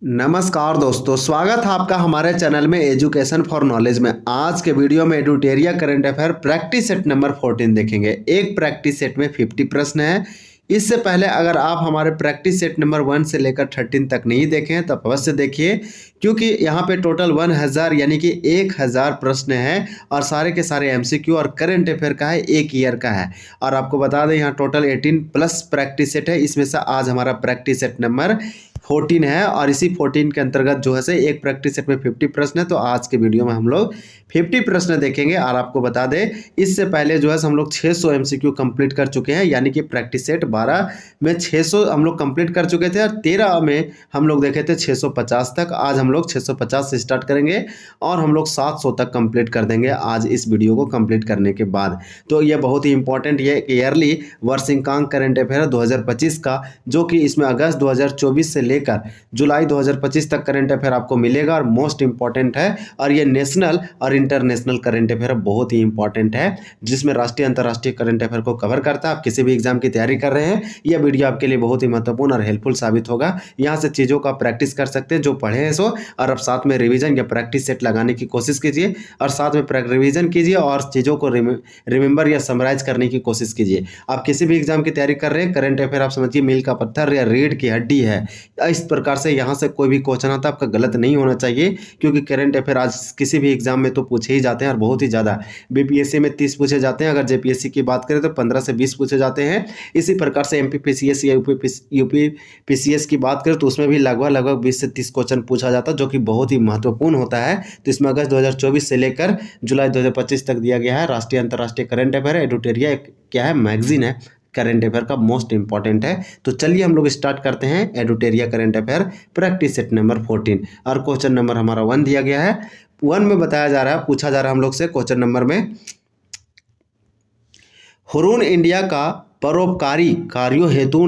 नमस्कार दोस्तों, स्वागत है आपका हमारे चैनल में एजुकेशन फॉर नॉलेज में। आज के वीडियो में Edutoria current affair practice set number 14 देखेंगे। एक प्रैक्टिस सेट में 50 प्रश्न है। इससे पहले अगर आप हमारे प्रैक्टिस सेट नंबर 1 से लेकर 13 तक नहीं देखे हैं तो अवश्य देखिए, क्योंकि यहाँ पे टोटल 1000 यानी कि 1000 प्रश्न है और सारे के सारे एमसीक्यू और करंट अफेयर का है, एक ईयर का है। और आपको बता दें यहाँ टोटल 18 प्लस प्रैक्टिस सेट है। इसमें से आज हमारा प्रैक्टिस सेट नंबर 14 है और इसी 14 के अंतर्गत जो है से एक प्रैक्टिस सेट में 50 प्रश्न है। तो आज के वीडियो में हम लोग 50 प्रश्न देखेंगे। और आपको बता दें, इससे पहले जो है हम लोग 600 एमसीक्यू कंप्लीट कर चुके हैं, यानी कि प्रैक्टिस सेट 12 में 600 हम लोग कंप्लीट कर चुके थे और 13 में हम लोग देखे थे 650 तक। आज हम लोग 650 से स्टार्ट करेंगे और हम लोग 700 तक कंप्लीट कर देंगे आज इस वीडियो को कंप्लीट करने के बाद। तो ये बहुत ही इंपॉर्टेंट, ये ईयरली वर्षिकांक करंट अफेयर 2025 का, जो कि इसमें अगस्त 2024 से लेकर जुलाई 2025 तक करंट अफेयर आपको मिलेगा और मोस्ट इंपॉर्टेंट है। और ये नेशनल और इंटरनेशनल करंट अफेयर बहुत ही इंपॉर्टेंट है, जिसमें राष्ट्रीय अंतर्राष्ट्रीय करंट अफेयर को कवर करता है। आप किसी भी एग्जाम की तैयारी कर रहे हैं, यह वीडियो आपके लिए बहुत ही महत्वपूर्ण और हेल्पफुल साबित होगा। यहाँ से चीज़ों का प्रैक्टिस कर सकते हैं जो पढ़े हैं सो, और अब साथ में रिवीजन या प्रैक्टिस सेट लगाने की कोशिश कीजिए और साथ में रिवीजन कीजिए और चीज़ों को रिमेंबर या समराइज करने की कोशिश कीजिए। आप किसी भी एग्जाम की तैयारी कर रहे हैं, करंट अफेयर आप समझिए मील का पत्थर या रीढ़ की हड्डी है। इस प्रकार से यहाँ से कोई भी क्वेश्चन आता है आपका गलत नहीं होना चाहिए, क्योंकि करंट अफेयर आज किसी भी एग्जाम में तो पूछे ही जाते हैं और बहुत ही ज़्यादा। बीपीएससी में 30 पूछे जाते हैं, अगर जेपीएससी की बात करें तो 15 से 20 पूछे जाते हैं। इसी प्रकार से एमपीपीसीएस या यूपीपीसीएस की बात करें तो उसमें भी लगभग 20 से 30 क्वेश्चन पूछा जाता है, जो कि बहुत ही महत्वपूर्ण होता है। तो इसमें अगस्त 2024 से लेकर जुलाई 2025 तक दिया गया है। राष्ट्रीय अंतर्राष्ट्रीय करंट अफेयर एडुटेरिया क्या है, मैगजीन है, करंट अफेयर का मोस्ट इंपॉर्टेंट है। तो चलिए हम लोग स्टार्ट करते हैं Edutoria current affair practice set number 14। और क्वेश्चन नंबर हमारा 1 दिया गया है। 1 में बताया जा रहा है, पूछा जा रहा है हम लोग से क्वेश्चन नंबर में, हुरून इंडिया का परोपकारी कार्यों हेतु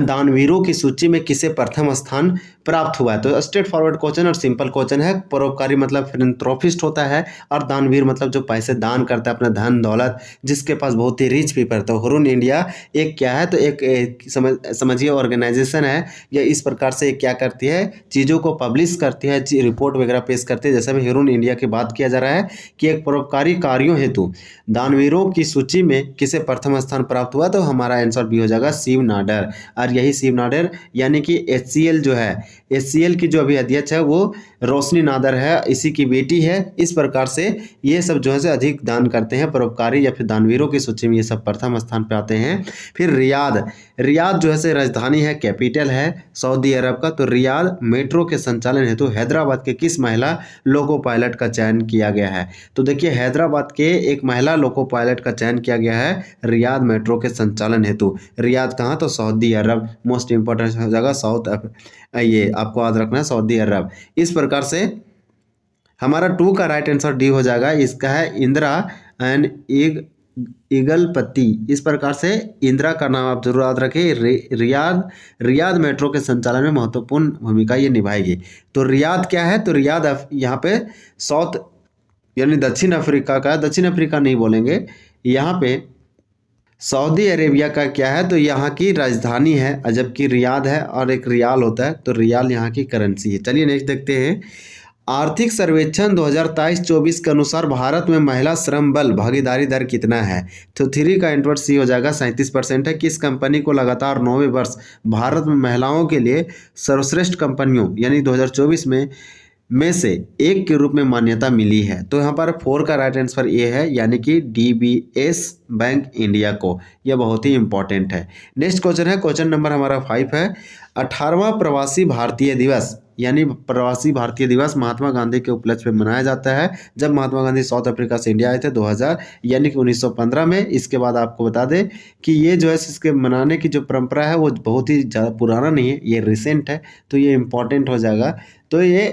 दानवीरों की सूची में किसे प्रथम स्थान प्राप्त हुआ है। तो स्ट्रेट फॉरवर्ड क्वेश्चन और सिंपल क्वेश्चन है। परोपकारी मतलब फिलैंथ्रोपिस्ट होता है और दानवीर मतलब जो पैसे दान करता है, अपना धन दौलत, जिसके पास बहुत ही रिच पीपल। तो हुरून इंडिया एक क्या है, तो एक समझिए ऑर्गेनाइजेशन है। या इस प्रकार से क्या करती है, चीज़ों को पब्लिश करती है, रिपोर्ट वगैरह पेश करती है। जैसे में हुरून इंडिया की बात किया जा रहा है कि एक परोपकारी कार्यों हेतु दानवीरों की सूची में किसे प्रथम स्थान प्राप्त हुआ, तो हमारा आंसर भी हो जाएगा शिव नाडर। और यही शिव नाडर यानी कि एचसीएल जो है, एचसीएल की जो अभी अध्यक्ष है वो रोशनी नादर है, इसी की बेटी है। इस प्रकार से ये सब जो है से अधिक दान करते हैं, परोपकारी या फिर दानवीरों की सूची में ये सब प्रथम स्थान पे आते हैं। फिर रियाद जो है से राजधानी है, कैपिटल है सऊदी अरब का। तो रियाद मेट्रो के संचालन हेतु हैदराबाद के किस महिला लोको पायलट का चयन किया गया है। तो देखिए, हैदराबाद के एक महिला लोको पायलट का चयन किया गया है रियाद मेट्रो के संचालन हेतु। रियाद कहाँ, तो सऊदी अरब, मोस्ट इंपॉर्टेंट जगह ये आपको याद रखना है, सऊदी अरब। इस प्रकार से हमारा 2 का राइट आंसर डी हो जाएगा। इसका है इंदिरा एंड ईगलपति। इस प्रकार से इंदिरा का नाम आप जरूर याद रखें। रियाद मेट्रो के संचालन में महत्वपूर्ण भूमिका ये निभाएगी। तो रियाद क्या है, तो रियाद यहाँ पे साउथ यानी दक्षिण अफ्रीका का, दक्षिण अफ्रीका नहीं बोलेंगे, यहाँ पे सऊदी अरेबिया का क्या है, तो यहाँ की राजधानी है, जबकि रियाद है और एक रियाल होता है। तो रियाल यहाँ की करेंसी है। चलिए नेक्स्ट देखते हैं। आर्थिक सर्वेक्षण 2023-24 के अनुसार भारत में महिला श्रम बल भागीदारी दर कितना है। तो 3 का इनवर्स सी हो जाएगा, 37% है। किस कंपनी को लगातार 9वें वर्ष भारत में महिलाओं के लिए सर्वश्रेष्ठ कंपनियों यानी 2024 में से एक के रूप में मान्यता मिली है। तो यहाँ पर 4 का राइट आंसर ये है, यानी कि डीबीएस बैंक इंडिया को। यह बहुत ही इंपॉर्टेंट है। नेक्स्ट क्वेश्चन है, क्वेश्चन नंबर हमारा 5 है। 18वां प्रवासी भारतीय दिवस यानी प्रवासी भारतीय दिवस महात्मा गांधी के उपलक्ष्य में मनाया जाता है, जब महात्मा गांधी साउथ अफ्रीका से इंडिया आए थे 2000 यानी कि 1915 में। इसके बाद आपको बता दें कि ये जो है इसके मनाने की जो परंपरा है वो बहुत ही ज़्यादा पुराना नहीं है, ये रिसेंट है। तो ये इंपॉर्टेंट हो जाएगा। तो ये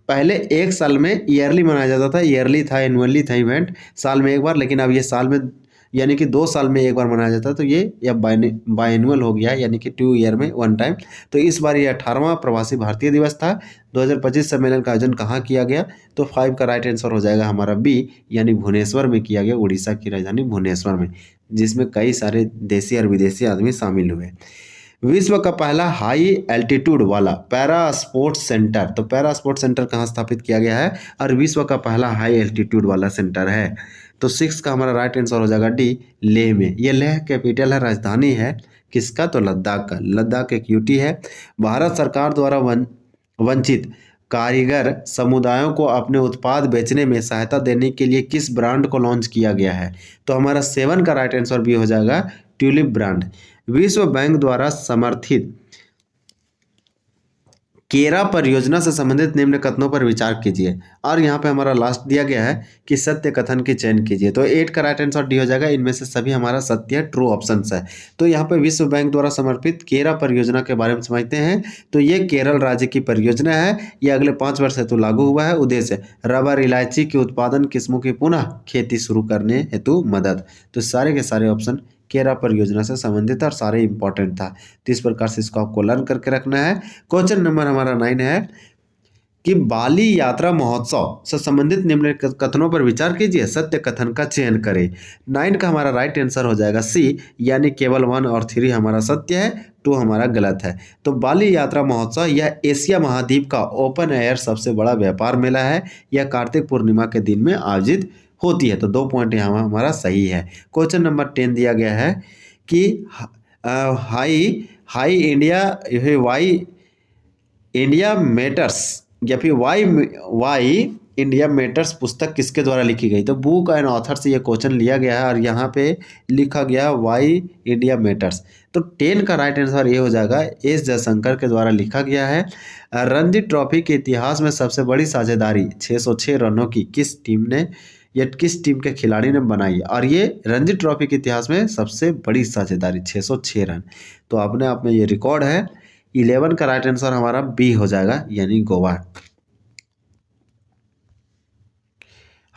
पहले एक साल में ईयरली मनाया जाता था, ईयरली था, एनुअली था इवेंट, साल में एक बार। लेकिन अब ये साल में यानी कि 2 साल में एक बार मनाया जाता है। तो ये या बायनुअल हो गया, यानी कि 2 ईयर में 1 टाइम। तो इस बार ये 18वां प्रवासी भारतीय दिवस था। 2025 सम्मेलन का आयोजन कहाँ किया गया, तो 5 का राइट आंसर हो जाएगा हमारा बी, यानी भुवनेश्वर में किया गया, उड़ीसा की राजधानी भुवनेश्वर में, जिसमें कई सारे देसी और विदेशी आदमी शामिल हुए। विश्व का पहला हाई एल्टीट्यूड वाला पैरा स्पोर्ट्स सेंटर, तो पैरा स्पोर्ट्स सेंटर कहाँ स्थापित किया गया है और विश्व का पहला हाई एल्टीट्यूड वाला सेंटर है। तो 6 का हमारा राइट आंसर हो जाएगा डी, लेह में। ये लेह कैपिटल है, राजधानी है किसका, तो लद्दाख का। लद्दाख एक यूटी है। भारत सरकार द्वारा वंचित कारीगर समुदायों को अपने उत्पाद बेचने में सहायता देने के लिए किस ब्रांड को लॉन्च किया गया है, तो हमारा 7 का राइट आंसर भी हो जाएगा ट्यूलिप ब्रांड। विश्व बैंक द्वारा समर्थित केरा परियोजना से संबंधित निम्न कथनों पर विचार कीजिए। और यहाँ पे हमारा लास्ट दिया गया है कि सत्य कथन की चयन कीजिए। तो 8 का राइट आंसर डी हो जाएगा। इनमें से सभी हमारा सत्य ट्रू ऑप्शंस है। तो यहाँ पे विश्व बैंक द्वारा समर्पित केरा परियोजना के बारे में समझते हैं। तो ये केरल राज्य की परियोजना है। ये अगले 5 वर्ष हेतु लागू हुआ है। उद्देश्य रबर इलायची के उत्पादन किस्मों की पुनः खेती शुरू करने हेतु मदद। तो सारे के सारे ऑप्शन केरा परियोजना से संबंधित और सारे इंपॉर्टेंट था। तो इस प्रकार से इसको आपको लर्न करके रखना है। क्वेश्चन नंबर हमारा 9 है कि बाली यात्रा महोत्सव से संबंधित निम्न कथनों पर विचार कीजिए, सत्य कथन का चयन करें। 9 का हमारा राइट आंसर हो जाएगा सी, यानी केवल 1 और 3 हमारा सत्य है, 2 हमारा गलत है। तो बाली यात्रा महोत्सव यह एशिया महाद्वीप का ओपन एयर सबसे बड़ा व्यापार मेला है। यह कार्तिक पूर्णिमा के दिन में आयोजित होती है। तो 2 पॉइंट यहाँ हमारा सही है। क्वेश्चन नंबर 10 दिया गया है कि हाई इंडिया मैटर्स या फिर वाई इंडिया मैटर्स पुस्तक किसके द्वारा लिखी गई। तो बुक एंड ऑथर से ये क्वेश्चन लिया गया है और यहाँ पे लिखा गया वाई इंडिया मैटर्स। तो 10 का राइट आंसर ये हो जाएगा, एस जयशंकर के द्वारा लिखा गया है। रणजी ट्रॉफी के इतिहास में सबसे बड़ी साझेदारी 606 रनों की किस टीम ने, ये किस टीम के खिलाड़ी ने बनाई, और ये रणजी ट्रॉफी के इतिहास में सबसे बड़ी साझेदारी 606 रन। तो अपने आप में ये रिकॉर्ड है। 11 का राइट आंसर हमारा बी हो जाएगा, यानी गोवा।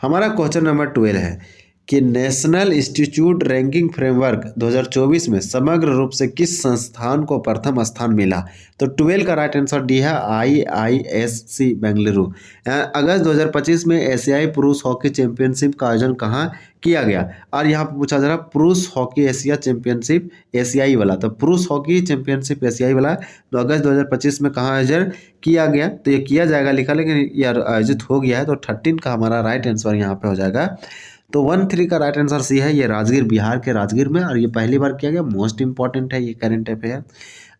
हमारा क्वेश्चन नंबर 12 है कि नेशनल इंस्टीट्यूट रैंकिंग फ्रेमवर्क 2024 में समग्र रूप से किस संस्थान को प्रथम स्थान मिला। तो 12 का राइट आंसर डी है, IISc बेंगलुरु। अगस्त 2025 में एशियाई पुरुष हॉकी चैंपियनशिप का आयोजन कहाँ किया गया। और यहाँ पर पूछा जा रहा पुरुष हॉकी एशिया चैंपियनशिप एशियाई वाला, तो पुरुष हॉकी चैंपियनशिप एशियाई वाला तो अगस्त 2025 में कहाँ आयोजन किया गया। तो ये किया जाएगा लिखा, लेकिन यार आयोजित हो गया है। तो 13 का हमारा राइट आंसर यहाँ पे हो जाएगा। तो 13 का राइट आंसर सी है, ये राजगीर, बिहार के राजगीर में, और ये पहली बार किया गया। मोस्ट इंपॉर्टेंट है, ये करंट अफेयर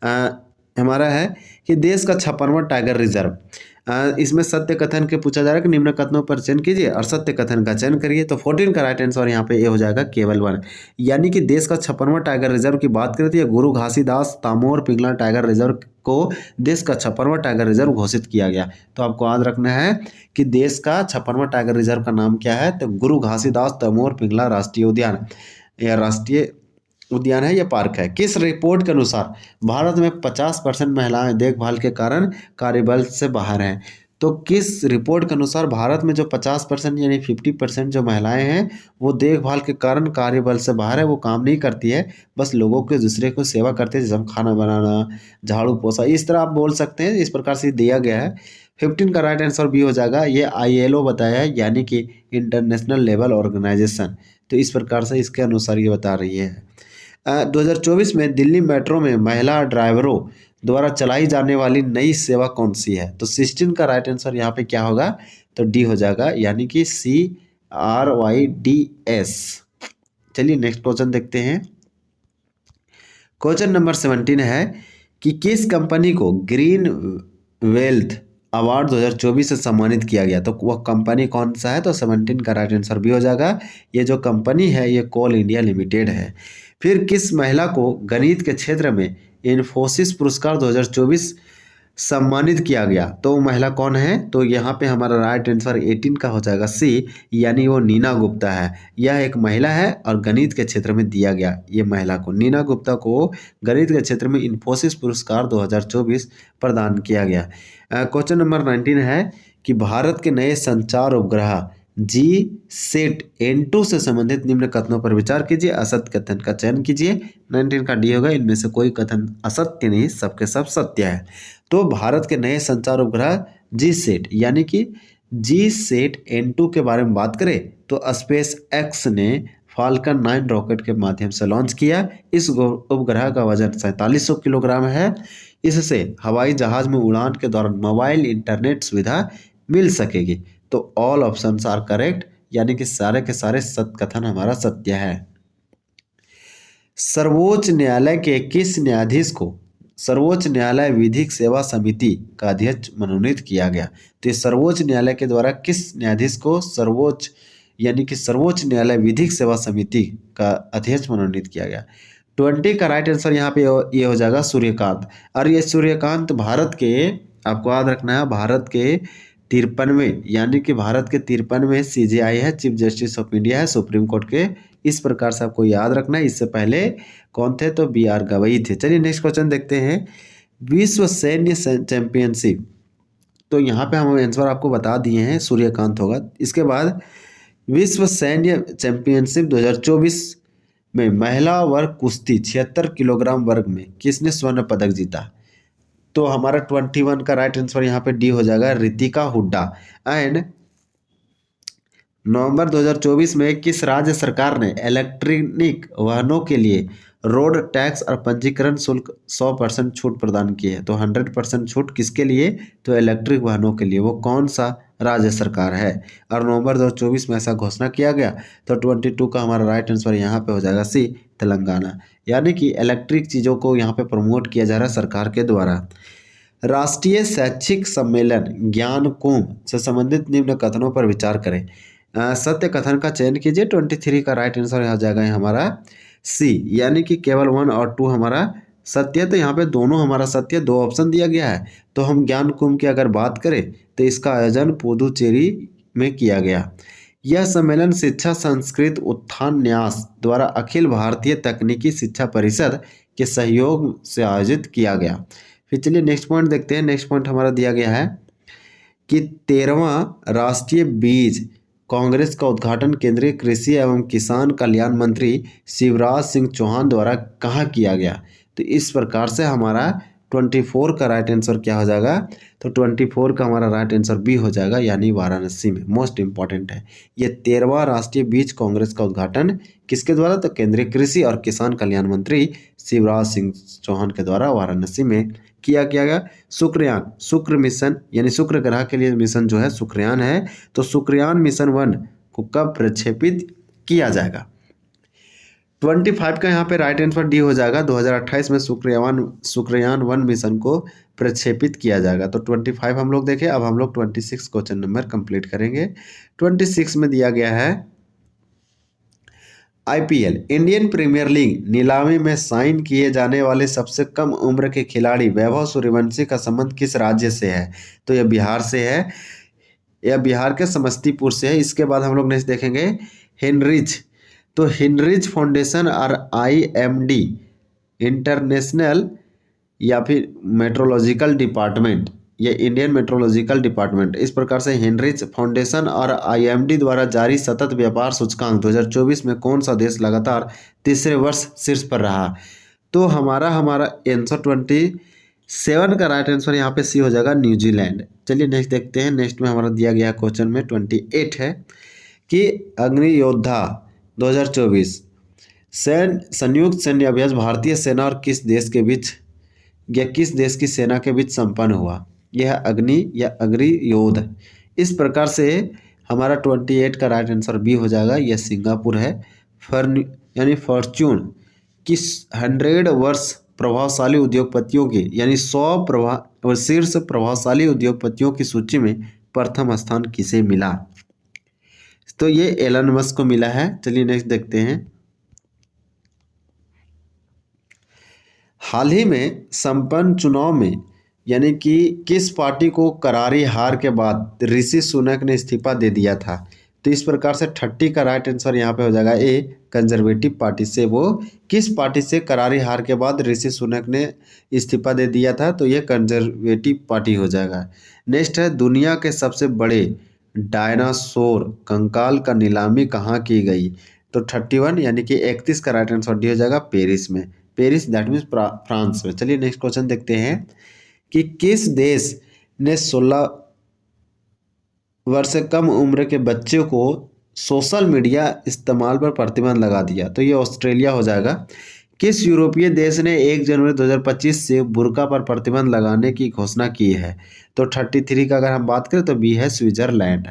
है। हमारा है कि देश का 56वां टाइगर रिजर्व, इसमें सत्य कथन के पूछा जा रहा है कि निम्न कथनों पर चयन कीजिए और सत्य कथन का चयन करिए। तो 14 का राइट आंसर यहाँ पे ये हो जाएगा, केवल 1, यानी कि देश का 56वां टाइगर रिजर्व की बात करती है। गुरु घासीदास दामोर पिंगला टाइगर रिजर्व को देश का 56वां टाइगर रिजर्व घोषित किया गया। तो आपको याद रखना है कि देश का 56वां टाइगर रिजर्व का नाम क्या है, तो गुरु घासीदास दामोर पिंगला राष्ट्रीय उद्यान, या राष्ट्रीय उद्यान है, यह पार्क है। किस रिपोर्ट के अनुसार भारत में 50% महिलाएं देखभाल के कारण कार्यबल से बाहर हैं। तो किस रिपोर्ट के अनुसार भारत में जो 50% यानी 50% जो महिलाएं हैं वो देखभाल के कारण कार्यबल से बाहर है, वो काम नहीं करती है, बस लोगों के दूसरे को सेवा करते हैं, जैसे खाना बनाना, झाड़ू पोछा, इस तरह आप बोल सकते हैं। इस प्रकार से दिया गया है। 15 का राइट आंसर भी हो जाएगा, ये ILO बताया है, यानी कि इंटरनेशनल लेवल ऑर्गेनाइजेशन। तो इस प्रकार से इसके अनुसार ये बता रही है। 2024 में दिल्ली मेट्रो में महिला ड्राइवरों द्वारा चलाई जाने वाली नई सेवा कौन सी है। तो 16 का राइट आंसर यहाँ पे क्या होगा, तो डी हो जाएगा, यानी कि CRYDS। चलिए नेक्स्ट क्वेश्चन देखते हैं। क्वेश्चन नंबर 17 है कि किस कंपनी को ग्रीन वेल्थ अवार्ड 2024 से सम्मानित किया गया। तो वह कंपनी कौन सा है, तो 17 का राइट आंसर भी हो जाएगा। ये जो कंपनी है ये कोल इंडिया लिमिटेड है। फिर किस महिला को गणित के क्षेत्र में इन्फोसिस पुरस्कार 2024 सम्मानित किया गया। तो वो महिला कौन है, तो यहाँ पे हमारा राइट आंसर 18 का हो जाएगा, सी, यानी वो नीना गुप्ता है। यह एक महिला है और गणित के क्षेत्र में दिया गया। ये महिला को, नीना गुप्ता को गणित के क्षेत्र में इन्फोसिस पुरस्कार 2024 प्रदान किया गया। क्वेश्चन नंबर 19 है कि भारत के नए संचार उपग्रह GSAT-N2 से संबंधित निम्न कथनों पर विचार कीजिए, असत्य कथन का चयन कीजिए। 19 का डी होगा, इनमें से कोई कथन असत्य नहीं, सबके सब सत्य है। तो भारत के नए संचार उपग्रह GSAT यानी कि GSAT-N2 के बारे में बात करें तो स्पेस एक्स ने फाल्कन 9 रॉकेट के माध्यम से लॉन्च किया। इस उपग्रह का वजन 4700 किलोग्राम है। इससे हवाई जहाज में उड़ान के दौरान मोबाइल इंटरनेट सुविधा मिल सकेगी। तो ऑल ऑप्शंस आर करेक्ट, यानी कि सारे के सारे कथन हमारा सत्य है। सर्वोच्च न्यायालय के किस न्यायाधीश को सर्वोच्च न्यायालय विधिक सेवा समिति का अध्यक्ष मनोनीत किया गया? तो ये सर्वोच्च न्यायालय के द्वारा किस न्यायाधीश को सर्वोच्च न्यायालय विधिक सेवा समिति का अध्यक्ष मनोनीत किया गया? 20 का राइट आंसर यहाँ पे ये हो जाएगा सूर्यकांत। और ये सूर्यकांत भारत के, आपको याद रखना है, भारत के 53वें, यानी कि भारत के 53वें CJI है, चीफ जस्टिस ऑफ इंडिया है सुप्रीम कोर्ट के। इस प्रकार से आपको याद रखना है। इससे पहले कौन थे? तो BR गवई थे। चलिए नेक्स्ट क्वेश्चन देखते हैं। विश्व सैन्य चैंपियनशिप, तो यहाँ पे हम आंसर आपको बता दिए हैं, सूर्यकांत होगा। इसके बाद विश्व सैन्य चैंपियनशिप 2024 में महिला वर्ग कुश्ती 76 किलोग्राम वर्ग में किसने स्वर्ण पदक जीता? तो हमारा 21 का राइट आंसर यहाँ पे डी हो जाएगा, रितिका हुड्डा। एंड नवंबर 2024 में किस राज्य सरकार ने इलेक्ट्रॉनिक वाहनों के लिए रोड टैक्स और पंजीकरण शुल्क 100% छूट प्रदान की है? तो 100% छूट किसके लिए? तो इलेक्ट्रिक वाहनों के लिए। वो कौन सा राज्य सरकार है? और नवंबर 2024 में ऐसा घोषणा किया गया। तो 22 का हमारा राइट आंसर यहाँ पे हो जाएगा सी, तेलंगाना। यानी कि इलेक्ट्रिक चीज़ों को यहाँ पे प्रमोट किया जा रहा है सरकार के द्वारा। राष्ट्रीय शैक्षिक सम्मेलन ज्ञान कुंभ से संबंधित निम्न कथनों पर विचार करें। सत्य कथन का चयन कीजिए। 23 का राइट आंसर हो जाएगा हमारा सी, यानी कि केवल 1 और 2 हमारा सत्य। तो यहाँ पे दोनों हमारा सत्य, 2 ऑप्शन दिया गया है। तो हम ज्ञान कुंभ की अगर बात करें तो इसका आयोजन पुदुचेरी में किया गया। यह सम्मेलन शिक्षा संस्कृत उत्थान न्यास द्वारा अखिल भारतीय तकनीकी शिक्षा परिषद के सहयोग से आयोजित किया गया। फिर चलिए नेक्स्ट पॉइंट देखते हैं। नेक्स्ट पॉइंट हमारा दिया गया है कि 13वां राष्ट्रीय बीज कांग्रेस का उद्घाटन केंद्रीय कृषि एवं किसान कल्याण मंत्री शिवराज सिंह चौहान द्वारा कहाँ किया गया? तो इस प्रकार से हमारा 24 का राइट आंसर क्या हो जाएगा? तो 24 का हमारा राइट आंसर बी हो जाएगा, यानी वाराणसी में। मोस्ट इंपॉर्टेंट है ये। 13वां राष्ट्रीय बीज कांग्रेस का उद्घाटन किसके द्वारा? तो केंद्रीय कृषि और किसान कल्याण मंत्री शिवराज सिंह चौहान के द्वारा वाराणसी में किया गया। शुक्रयान, शुक्र मिशन, यानी शुक्र ग्रह के लिए मिशन जो है शुक्रयान है। तो शुक्रयान मिशन 1 को कब प्रक्षेपित किया जाएगा? 25 का यहाँ पे राइट आंसर डी हो जाएगा। 2028 में शुक्रयान 1 मिशन को प्रक्षेपित किया जाएगा। तो 25 हम लोग देखें। अब हम लोग 26 क्वेश्चन नंबर कंप्लीट करेंगे। 26 में दिया गया है IPL इंडियन प्रीमियर लीग नीलामी में साइन किए जाने वाले सबसे कम उम्र के खिलाड़ी वैभव सूर्यवंशी का संबंध किस राज्य से है? तो यह बिहार से है, यह बिहार के समस्तीपुर से है। इसके बाद हम लोग नेक्स्ट देखेंगे हेनरिच। तो हेनरिच फाउंडेशन और IMD इंटरनेशनल या फिर मेट्रोलॉजिकल डिपार्टमेंट, ये इंडियन मेट्रोलॉजिकल डिपार्टमेंट, इस प्रकार से हेनरिच फाउंडेशन और IMD द्वारा जारी सतत व्यापार सूचकांक 2024 में कौन सा देश लगातार तीसरे वर्ष शीर्ष पर रहा? तो हमारा आंसर 27 का राइट आंसर यहाँ पे सी हो जाएगा, न्यूजीलैंड। चलिए नेक्स्ट देखते हैं। नेक्स्ट में हमारा दिया गया क्वेश्चन में 28 है कि अग्नि योद्धा 2024 संयुक्त सैन्य अभ्यास भारतीय सेना और किस देश के बीच या किस देश की सेना के बीच संपन्न हुआ? यह अग्नि या अग्नि योद्ध। इस प्रकार से हमारा 28 का राइट आंसर बी हो जाएगा, यह सिंगापुर है। यानी फॉर्च्यून किस 100 वर्ष प्रभावशाली उद्योगपतियों की, यानी 100 शीर्ष प्रभावशाली उद्योगपतियों की सूची में प्रथम स्थान किसे मिला? तो ये एलन मस्क को मिला है। चलिए नेक्स्ट देखते हैं। हाल ही में संपन्न चुनाव में यानी कि किस पार्टी को करारी हार के बाद ऋषि सुनक ने इस्तीफा दे दिया था? तो इस प्रकार से 30 का राइट आंसर यहाँ पे हो जाएगा ए, कंजर्वेटिव पार्टी से। वो किस पार्टी से करारी हार के बाद ऋषि सुनक ने इस्तीफा दे दिया था? तो ये कंजर्वेटिव पार्टी हो जाएगा। नेक्स्ट है दुनिया के सबसे बड़े डायनासोर कंकाल का नीलामी कहाँ की गई? तो 31 यानी कि 31 का राइट आंसर डी हो जाएगा पेरिस में। पेरिस दैट मीन्स फ्रांस में। चलिए नेक्स्ट क्वेश्चन देखते हैं कि किस देश ने 16 वर्ष से कम उम्र के बच्चे को सोशल मीडिया इस्तेमाल पर प्रतिबंध लगा दिया, तो ये ऑस्ट्रेलिया हो जाएगा। किस यूरोपीय देश ने 1 जनवरी 2025 से बुर्का पर प्रतिबंध लगाने की घोषणा की है? तो 33 का अगर हम बात करें तो बी है स्विट्जरलैंड।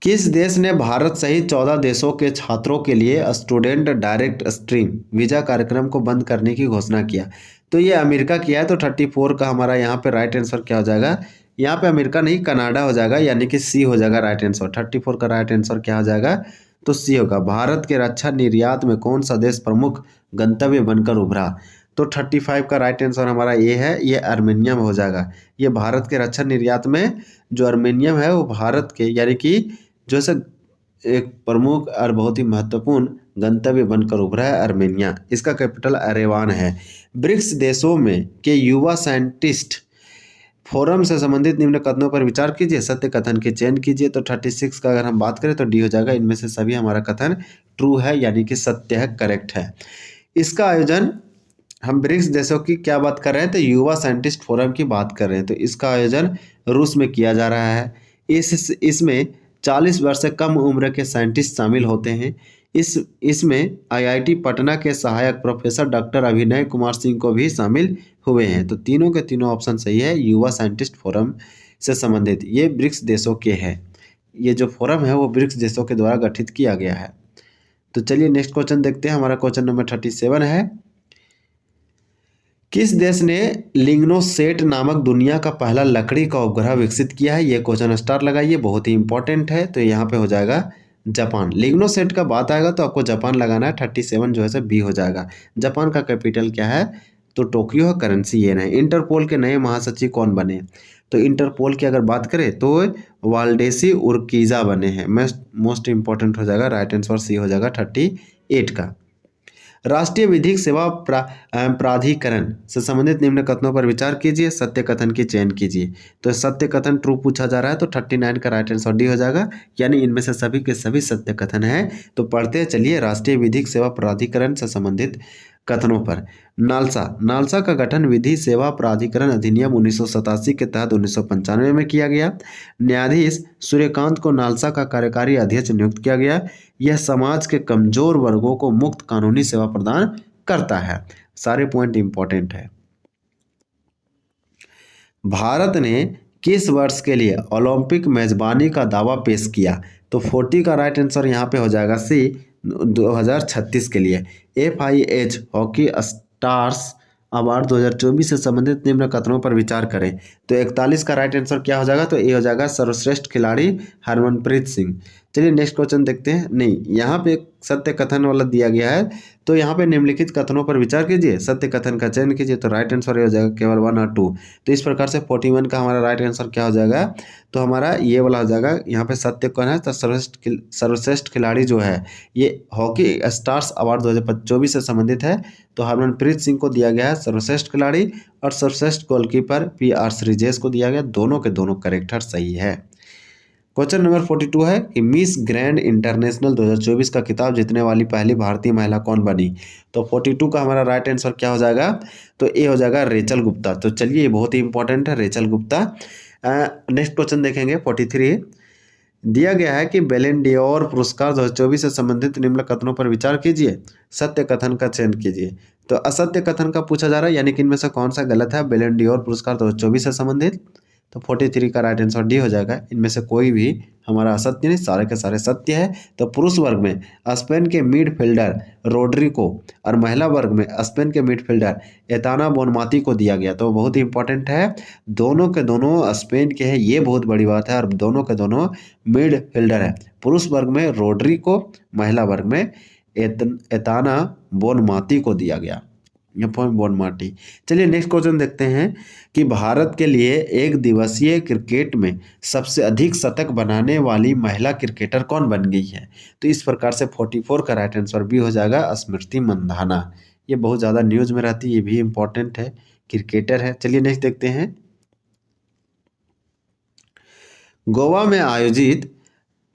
किस देश ने भारत सहित 14 देशों के छात्रों के लिए स्टूडेंट डायरेक्ट स्ट्रीम वीजा कार्यक्रम को बंद करने की घोषणा किया? तो ये अमेरिका किया है। तो 34 का हमारा यहाँ पे राइट आंसर क्या हो जाएगा? यहाँ पे अमेरिका नहीं, कनाडा हो जाएगा, यानी कि सी हो जाएगा राइट आंसर। 34 का राइट आंसर क्या हो जाएगा? तो सी होगा। भारत के रक्षा निर्यात में कौन सा देश प्रमुख गंतव्य बनकर उभरा? तो 35 का राइट आंसर हमारा ये है, ये आर्मेनिया में हो जाएगा। ये भारत के रक्षा निर्यात में जो आर्मेनियम है वो भारत के यानी कि जो है एक प्रमुख और बहुत ही महत्वपूर्ण गंतव्य बनकर उभरा है आर्मेनिया। इसका कैपिटल एरेवान है। ब्रिक्स देशों में के युवा साइंटिस्ट फोरम से संबंधित निम्न कथनों पर विचार कीजिए, सत्य कथन की चयन कीजिए। तो 36 का अगर हम बात करें तो डी हो जाएगा। इनमें से सभी हमारा कथन ट्रू है, यानी कि सत्य है, करेक्ट है। इसका आयोजन हम ब्रिक्स देशों की क्या बात कर रहे हैं? तो युवा साइंटिस्ट फोरम की बात कर रहे हैं। तो इसका आयोजन रूस में किया जा रहा है। इसमें 40 वर्ष से कम उम्र के साइंटिस्ट शामिल होते हैं। इसमें आईआईटी पटना के सहायक प्रोफेसर डॉक्टर अभिनय कुमार सिंह को भी शामिल हुए हैं। तो तीनों के तीनों ऑप्शन सही है। युवा साइंटिस्ट फोरम से संबंधित ये ब्रिक्स देशों के हैं। ये जो फोरम है वो ब्रिक्स देशों के द्वारा गठित किया गया है। तो चलिए नेक्स्ट क्वेश्चन देखते हैं। हमारा क्वेश्चन नंबर 37 है, किस देश ने लिग्नोसेट नामक दुनिया का पहला लकड़ी का उपग्रह विकसित किया है? ये क्वेश्चन स्टार लगाइए, बहुत ही इंपॉर्टेंट है। तो यहाँ पे हो जाएगा जापान। लिग्नोसेट का बात आएगा तो आपको जापान लगाना है। 37 जो है से बी हो जाएगा। जापान का कैपिटल क्या है? तो टोक्यो है, करेंसी येन है। इंटरपोल के नए महासचिव कौन बने? तो इंटरपोल की अगर बात करें तो वाल्डेसी उर्कीजा बने हैं। मोस्ट इंपॉर्टेंट हो जाएगा, राइट आंसर सी हो जाएगा 38 का। राष्ट्रीय विधिक सेवा प्राधिकरण से संबंधित निम्न कथनों पर विचार कीजिए, सत्य कथन की चयन कीजिए। तो सत्य कथन ट्रू पूछा जा रहा है, तो 39 का राइट आंसर डी हो जाएगा, यानी इनमें से सभी के सभी सत्य कथन है। तो पढ़ते चलिए राष्ट्रीय विधिक सेवा प्राधिकरण से संबंधित कथनों पर। नालसा का गठन विधि सेवा प्राधिकरण अधिनियम 1987 के तहत 1995 में किया गया। न्यायाधीश सूर्यकांत को नालसा का कार्यकारी अध्यक्ष नियुक्त किया गया। यह समाज के कमजोर वर्गों को मुफ्त कानूनी सेवा प्रदान करता है। सारे पॉइंट इंपॉर्टेंट है। भारत ने किस वर्ष के लिए ओलंपिक मेजबानी का दावा पेश किया? तो 40 का राइट आंसर यहाँ पे हो जाएगा सी, 2036 के लिए। FIH हॉकी स्टार्स अवार्ड 2024 से संबंधित निम्न कथनों पर विचार करें। तो 41 का राइट आंसर क्या हो जाएगा? तो ए हो जाएगा सर्वश्रेष्ठ खिलाड़ी हरमनप्रीत सिंह। चलिए नेक्स्ट क्वेश्चन देखते हैं। नहीं, यहाँ पे सत्य कथन वाला दिया गया है, तो यहाँ पे निम्नलिखित कथनों पर विचार कीजिए, सत्य कथन का चयन कीजिए। तो राइट आंसर हो जाएगा केवल 1 और 2। तो इस प्रकार से 41 का हमारा राइट आंसर क्या हो जाएगा? तो हमारा ये वाला हो जाएगा। यहाँ पे सत्य कौन है? तो सर्वश्रेष्ठ खिलाड़ी जो है ये हॉकी स्टार्स अवार्ड 2024 से संबंधित है। तो हरमनप्रीत सिंह को दिया गया है सर्वश्रेष्ठ खिलाड़ी, और सर्वश्रेष्ठ गोलकीपर PR श्रीजेश को दिया गया। दोनों के दोनों करेक्टर सही है। क्वेश्चन नंबर 42 है कि मिस ग्रैंड इंटरनेशनल 2024 का खिताब जीतने वाली पहली भारतीय महिला कौन बनी? तो 42 का हमारा राइट आंसर क्या हो जाएगा? तो ए हो जाएगा रेचल गुप्ता। तो चलिए ये बहुत ही इंपॉर्टेंट है, रेचल गुप्ता। नेक्स्ट क्वेश्चन देखेंगे 43। दिया गया है कि बैलन डी'ओर पुरस्कार 2024 से संबंधित निम्न कथनों पर विचार कीजिए, सत्य कथन का चयन कीजिए। तो असत्य कथन का पूछा जा रहा है, यानी कि इनमें से कौन सा गलत है बैलन डी'ओर पुरस्कार 2024 से संबंधित? तो 43 का राइट आंसर डी हो जाएगा। इनमें से कोई भी हमारा असत्य नहीं, सारे के सारे सत्य है। तो पुरुष वर्ग में स्पेन के मिडफील्डर रोड्रिगो और महिला वर्ग में स्पेन के मिडफील्डर एताना बोनमाती को दिया गया। तो बहुत ही इंपॉर्टेंट है, दोनों के दोनों स्पेन के हैं, ये बहुत बड़ी बात है, और दोनों के दोनों मिडफील्डर है। पुरुष वर्ग में रोड्रिगो, महिला वर्ग में एताना बोनमाती को दिया गया, बोनमाटी। चलिए नेक्स्ट क्वेश्चन देखते हैं कि भारत के लिए एक दिवसीय क्रिकेट में सबसे अधिक शतक बनाने वाली महिला क्रिकेटर कौन बन गई है? तो इस प्रकार से 44 का राइट आंसर भी हो जाएगा स्मृति मंधाना। ये बहुत ज़्यादा न्यूज में रहती है, ये भी इंपॉर्टेंट है, क्रिकेटर है। चलिए नेक्स्ट देखते हैं। गोवा में आयोजित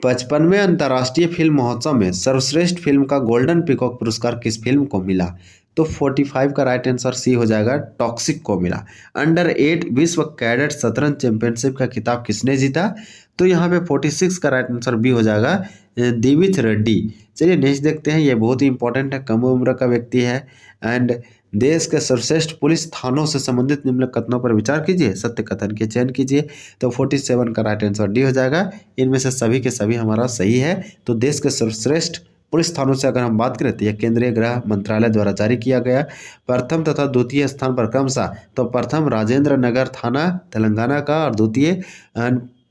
55वें अंतर्राष्ट्रीय फिल्म महोत्सव में सर्वश्रेष्ठ फिल्म का गोल्डन पीकॉक पुरस्कार किस फिल्म को मिला? तो 45 का राइट आंसर सी हो जाएगा, टॉक्सिक को मिला। अंडर 8 विश्व कैडेट शतरंज चैंपियनशिप का खिताब किसने जीता? तो यहाँ पे 46 का राइट आंसर बी हो जाएगा देविथ रेड्डी। चलिए नेक्स्ट देखते हैं, ये बहुत ही इंपॉर्टेंट है, कम उम्र का व्यक्ति है। एंड देश के सर्वश्रेष्ठ पुलिस थानों से संबंधित निम्नलिखित कथनों पर विचार कीजिए, सत्य कथन के चयन कीजिए। तो 47 का राइट आंसर डी हो जाएगा। इनमें से सभी के सभी हमारा सही है। तो देश के सर्वश्रेष्ठ पुलिस थानों से अगर हम बात करें तो यह केंद्रीय गृह मंत्रालय द्वारा जारी किया गया। प्रथम तथा द्वितीय स्थान पर क्रमशः, तो प्रथम राजेंद्र नगर थाना तेलंगाना का और द्वितीय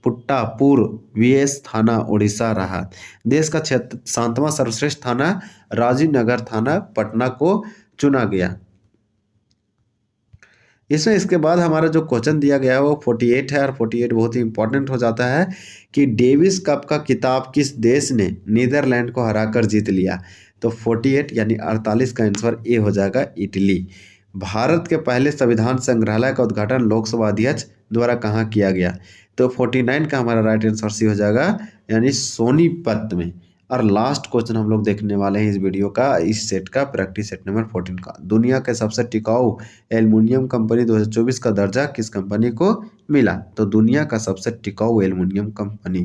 पुट्टापुर वीएस थाना उड़ीसा रहा। देश का 7वां सर्वश्रेष्ठ थाना राजीव नगर थाना पटना को चुना गया। इसमें इसके बाद हमारा जो क्वेश्चन दिया गया है वो 48 है, और 48 बहुत ही इंपॉर्टेंट हो जाता है कि डेविस कप का खिताब किस देश ने नीदरलैंड को हराकर जीत लिया। तो 48 यानी 48 का आंसर ए हो जाएगा, इटली। भारत के पहले संविधान संग्रहालय का उद्घाटन लोकसभा अध्यक्ष द्वारा कहाँ किया गया। तो 49 का हमारा राइट आंसर सी हो जाएगा, यानी सोनीपत में। और लास्ट क्वेश्चन हम लोग देखने वाले हैं इस वीडियो का, इस सेट का, प्रैक्टिस सेट नंबर 14 का। दुनिया के सबसे टिकाऊ एल्युमिनियम कंपनी 2024 का दर्जा किस कंपनी को मिला। तो दुनिया का सबसे टिकाऊ एल्युमिनियम कंपनी।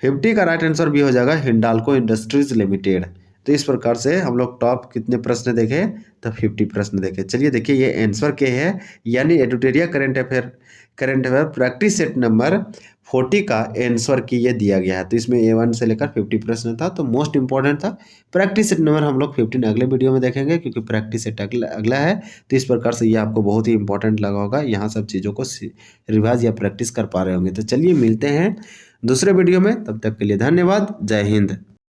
50 का राइट आंसर भी हो जाएगा, हिंडाल्को इंडस्ट्रीज लिमिटेड। तो इस प्रकार से हम लोग टॉप कितने प्रश्न देखे, तो 50 प्रश्न देखे। चलिए देखिए ये आंसर के है, यानी Edutoria current affair practice set number 40 का आंसर की ये दिया गया है। तो इसमें A1 से लेकर 50 प्रश्न था, तो मोस्ट इंपॉर्टेंट था। प्रैक्टिस सेट नंबर हम लोग 15 अगले वीडियो में देखेंगे, क्योंकि प्रैक्टिस सेट अगला है। तो इस प्रकार से ये आपको बहुत ही इंपॉर्टेंट लगा होगा, यहाँ सब चीज़ों को रिवाइज या प्रैक्टिस कर पा रहे होंगे। तो चलिए मिलते हैं दूसरे वीडियो में, तब तक के लिए धन्यवाद, जय हिंद।